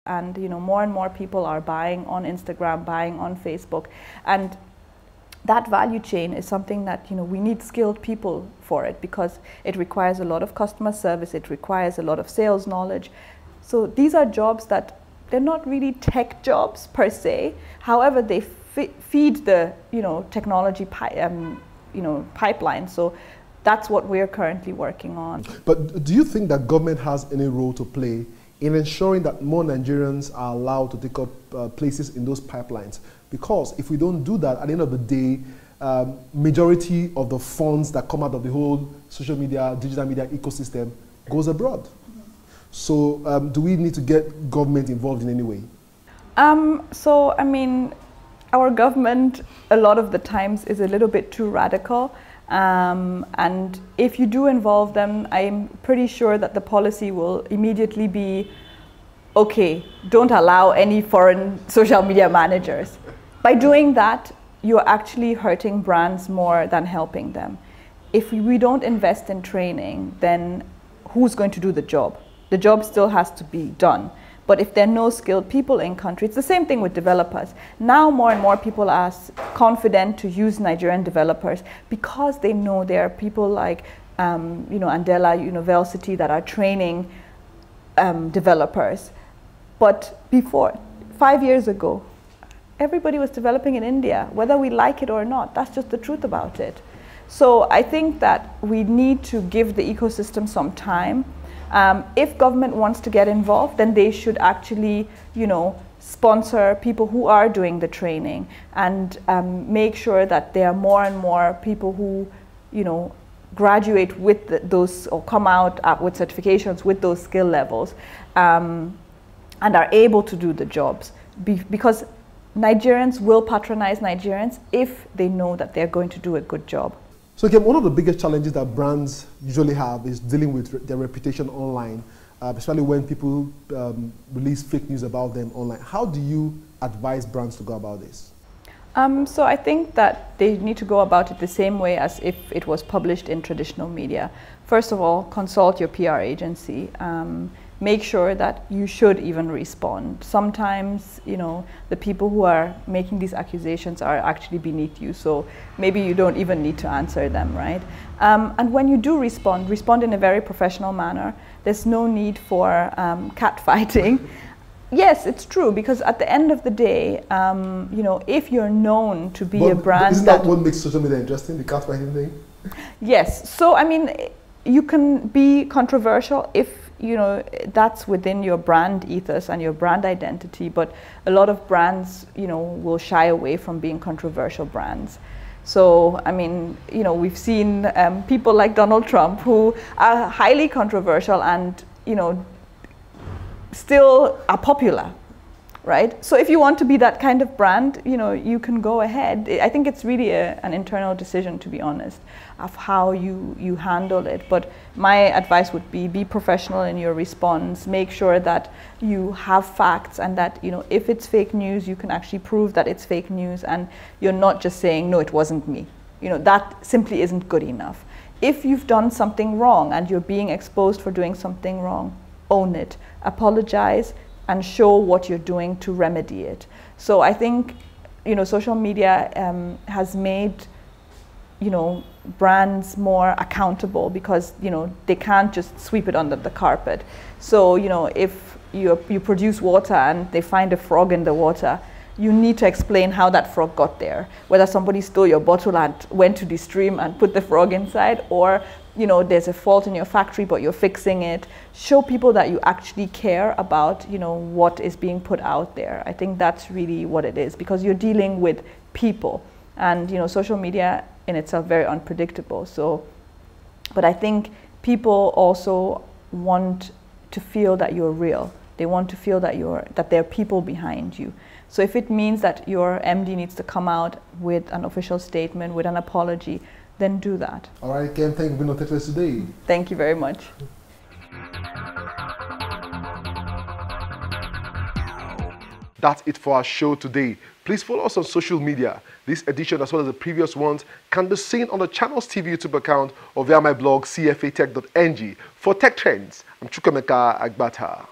And more and more people are buying on Instagram, buying on Facebook, and that value chain is something that we need skilled people for it, because it requires a lot of customer service, it requires a lot of sales knowledge. So these are jobs that they're not really tech jobs per se. However, they feed the technology pipeline. So that's what we're currently working on. But do you think that government has any role to play in ensuring that more Nigerians are allowed to take up places in those pipelines? Because if we don't do that, at the end of the day, majority of the funds that come out of the whole social media, digital media ecosystem goes abroad. So do we need to get government involved in any way? So, I mean, our government, a lot of the times, is a little bit too radical. And if you do involve them, I'm pretty sure that the policy will immediately be, okay, don't allow any foreign social media managers. By doing that, you're actually hurting brands more than helping them. If we don't invest in training, then who's going to do the job? The job still has to be done. But if there are no skilled people in country, it's the same thing with developers. Now more and more people are confident to use Nigerian developers because they know there are people like Andela University that are training developers. But before, 5 years ago, everybody was developing in India, whether we like it or not. That's just the truth about it. So I think that we need to give the ecosystem some time. If government wants to get involved, then they should actually, sponsor people who are doing the training and make sure that there are more and more people who, graduate with those or come out with certifications with those skill levels and are able to do the jobs. Because Nigerians will patronize Nigerians if they know that they're going to do a good job. So again, one of the biggest challenges that brands usually have is dealing with their reputation online, especially when people release fake news about them online. How do you advise brands to go about this? So I think that they need to go about it the same way as if it was published in traditional media. First of all, consult your PR agency. Make sure that you should even respond. Sometimes, the people who are making these accusations are actually beneath you, so maybe you don't even need to answer them, right? And when you do respond in a very professional manner. There's no need for catfighting. Yes, it's true, because at the end of the day, if you're known to be a brand isn't that what makes social media interesting, the catfighting thing? Yes, so I mean, you can be controversial if that's within your brand ethos and your brand identity, but a lot of brands, will shy away from being controversial brands. So, I mean, we've seen people like Donald Trump who are highly controversial and, still are popular, right? So if you want to be that kind of brand, you can go ahead. I think it's really an internal decision, to be honest, of how you handle it. But my advice would be professional in your response. Make sure that you have facts and that, if it's fake news, you can actually prove that it's fake news and you're not just saying, no, it wasn't me. That simply isn't good enough. If you've done something wrong and you're being exposed for doing something wrong, own it, apologize, and show what you're doing to remedy it. So I think, social media has made, brands more accountable because, they can't just sweep it under the carpet. So, if you produce water and they find a frog in the water, you need to explain how that frog got there. Whether somebody stole your bottle and went to the stream and put the frog inside, or there's a fault in your factory but you're fixing it. Show people that you actually care about what is being put out there. I think that's really what it is, because you're dealing with people, and social media in itself very unpredictable. So, but I think people also want to feel that you're real. They want to feel that there are people behind you. So if it means that your MD needs to come out with an official statement, with an apology, then do that. All right, Ken, thank you for being on TechLess today. Thank you very much. That's it for our show today. Please follow us on social media. This edition, as well as the previous ones, can be seen on the channel's TV YouTube account or via my blog, cfatech.ng. For Tech Trends, I'm Chukwemeka Agbata.